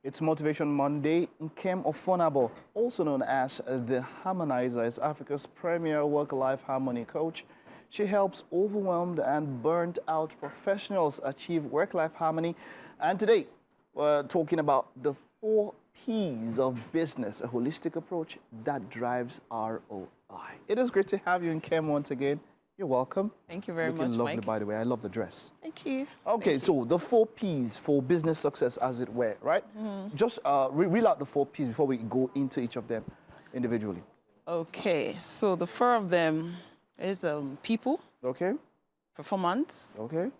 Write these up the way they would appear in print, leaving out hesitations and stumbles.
It's Motivation Monday. Nkem Offonabo, also known as the Harmoniser, is Africa's premier work-life harmony coach. She helps overwhelmed and burnt-out professionals achieve work-life harmony. And today, we're talking about the 4 P's of business, a holistic approach that drives ROI. It is great to have you, Nkem, once again. You're welcome. Thank you very much, Looking lovely, Mike. by the way. I love the dress. Thank you. Okay, so the 4 P's for business success, as it were, right? Just reel out the 4 P's before we go into each of them individually. Okay, so the 4 of them is people, Okay, performance, okay.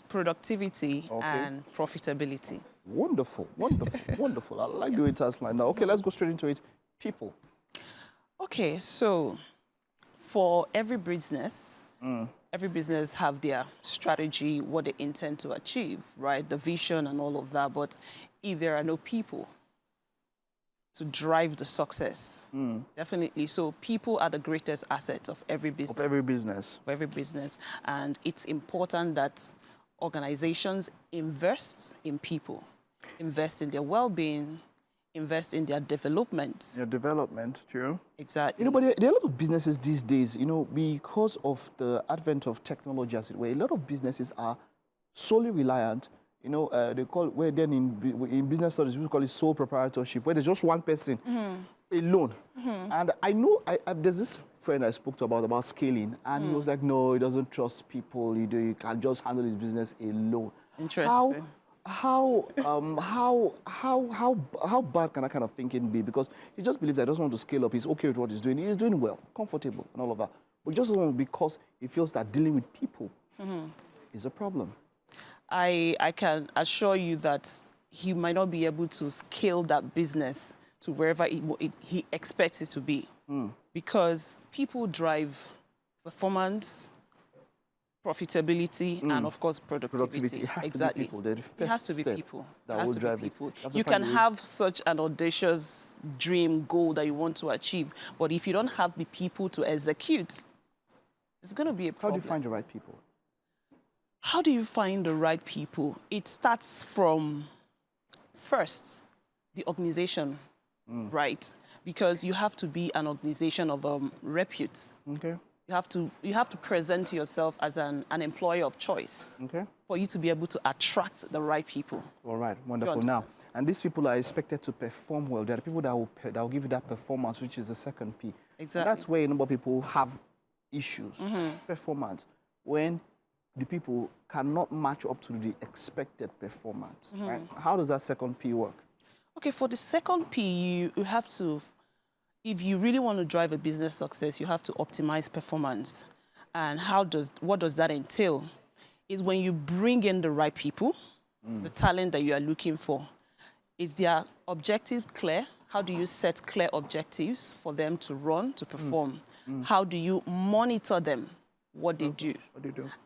productivity, Okay. and profitability. Wonderful, wonderful, wonderful. I like doing it like now. Okay, let's go straight into it. People. Okay, so for every business have their strategy, what they intend to achieve, right? The vision and all of that. But if there are no people to drive the success, definitely. So people are the greatest asset of every business. Of every business. Of every business. And it's important that organizations invest in people, invest in their well-being, invest in their development. Your development, true. Exactly. You know, but there are a lot of businesses these days, you know, because of the advent of technology, as it were, a lot of businesses are solely reliant. You know, they call, where then in business studies, we call it sole proprietorship, where there's just one person alone. And I know, there's this friend I spoke to about scaling, and he was like, no, he doesn't trust people. He can just handle his business alone. Interesting. How bad can that kind of thinking be? Because he just believes that he doesn't want to scale up. He's okay with what he's doing. He's doing well, comfortable, and all of that. But he just doesn't want, because he feels that dealing with people is a problem. I can assure you that he might not be able to scale that business to wherever he expects it to be. Because people drive performance, profitability, and of course productivity. It has exactly. to be people. It has to be people. That will drive people. You can have such an audacious dream, goal that you want to achieve, but if you don't have the people to execute, it's going to be a problem. How do you find the right people? How do you find the right people? It starts from, first, the organization, right? Because you have to be an organization of repute. Okay. You have to present yourself as an employer of choice for you to be able to attract the right people. All right, wonderful. Now, and these people are expected to perform well. There are people that will give you that performance, which is the second P. Exactly. That's where a number of people have issues. Performance, when the people cannot match up to the expected performance. Right? How does that second P work? Okay, for the second P, you have to, if you really want to drive a business success, you have to optimize performance. And what does that entail? Is when you bring in the right people, the talent that you are looking for. Is their objective clear? How do you set clear objectives for them to run, to perform? How do you monitor them, what they do?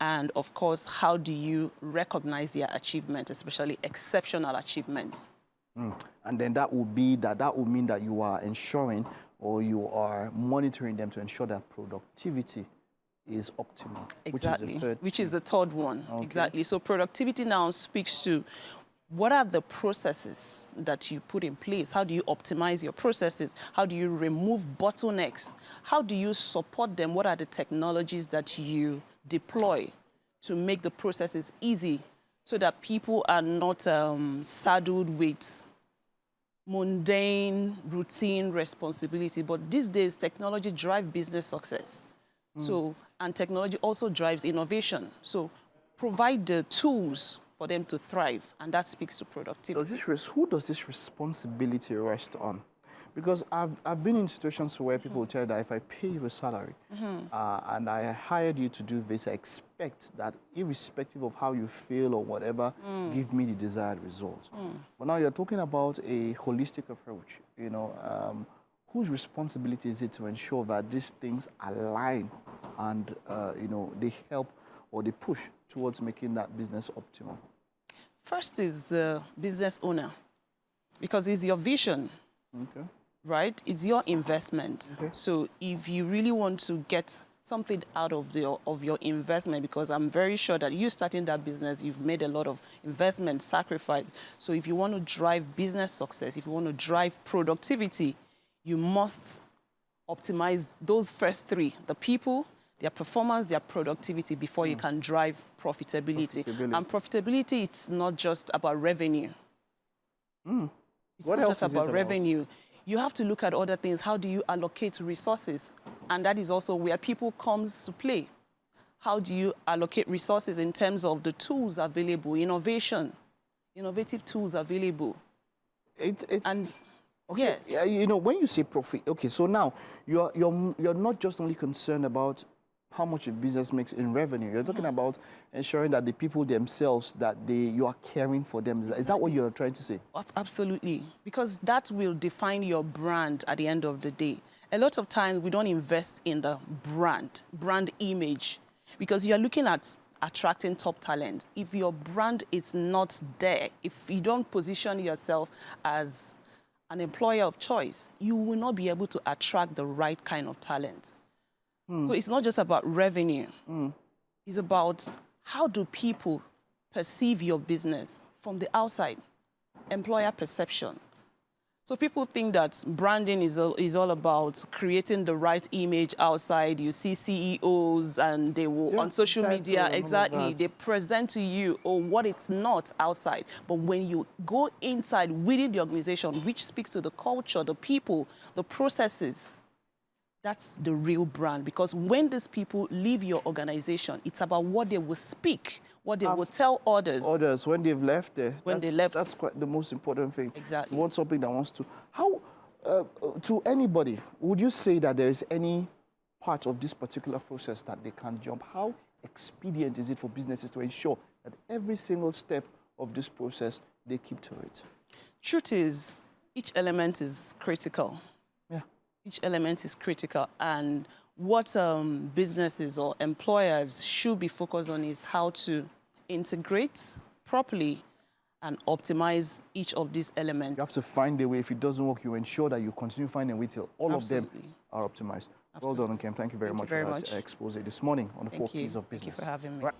And of course, how do you recognize their achievement, especially exceptional achievements? And then that will mean that you are ensuring, or you are monitoring them to ensure that productivity is optimal. Exactly, which is the third one. Okay. Exactly. So productivity now speaks to what are the processes that you put in place? How do you optimize your processes? How do you remove bottlenecks? How do you support them? What are the technologies that you deploy to make the processes easy so that people are not saddled with mundane, routine responsibility? But these days, technology drives business success. And technology also drives innovation. So provide the tools for them to thrive, and that speaks to productivity. Who does this responsibility rest on? Because I've been in situations where people tell that if I pay you a salary and I hired you to do this, I expect that irrespective of how you feel or whatever, give me the desired result. But now you're talking about a holistic approach. You know, whose responsibility is it to ensure that these things align and you know, they help or they push towards making that business optimal? First is the business owner, because it's your vision. Right? It's your investment. So if you really want to get something out of your investment, because I'm very sure that you starting that business, you've made a lot of investment, sacrifice. So if you want to drive business success, if you want to drive productivity, you must optimize those first three: the people, their performance, their productivity, before you can drive profitability. And profitability, it's not just about revenue. It's What not else just is it about revenue. You have to look at other things. How do you allocate resources? And that is also where people comes to play. How do you allocate resources in terms of the tools available, innovative tools available? And okay, yes. yeah, you know, when you say profit, okay, so now you're not just only concerned about how much a business makes in revenue. You're talking about ensuring that the people themselves, that you are caring for them. Is that what you're trying to say? Absolutely, because that will define your brand at the end of the day. A lot of times we don't invest in the brand image, because you're looking at attracting top talent. If your brand is not there, if you don't position yourself as an employer of choice, you will not be able to attract the right kind of talent. So it's not just about revenue. It's about how do people perceive your business from the outside, employer perception. So people think that branding is all about creating the right image outside. You see CEOs and they will, on social media, exactly, they present to you what it's not outside. But when you go inside within the organization, which speaks to the culture, the people, the processes, that's the real brand. Because when these people leave your organization, it's about what they will speak, what they will tell others. Others, when they've left there. They left. That's quite the most important thing. Exactly. You want something that wants to... How, to anybody, would you say that there is any part of this particular process that they can't jump? How expedient is it for businesses to ensure that every single step of this process, they keep to it? Truth is, each element is critical. Each element is critical, and what businesses or employers should be focused on is how to integrate properly and optimize each of these elements. You have to find a way. If it doesn't work, you ensure that you continue finding a way till all of them are optimized. Well done, Nkem. Thank you very much for that expose this morning on the 4 Ps of business. Thank you for having me. Right.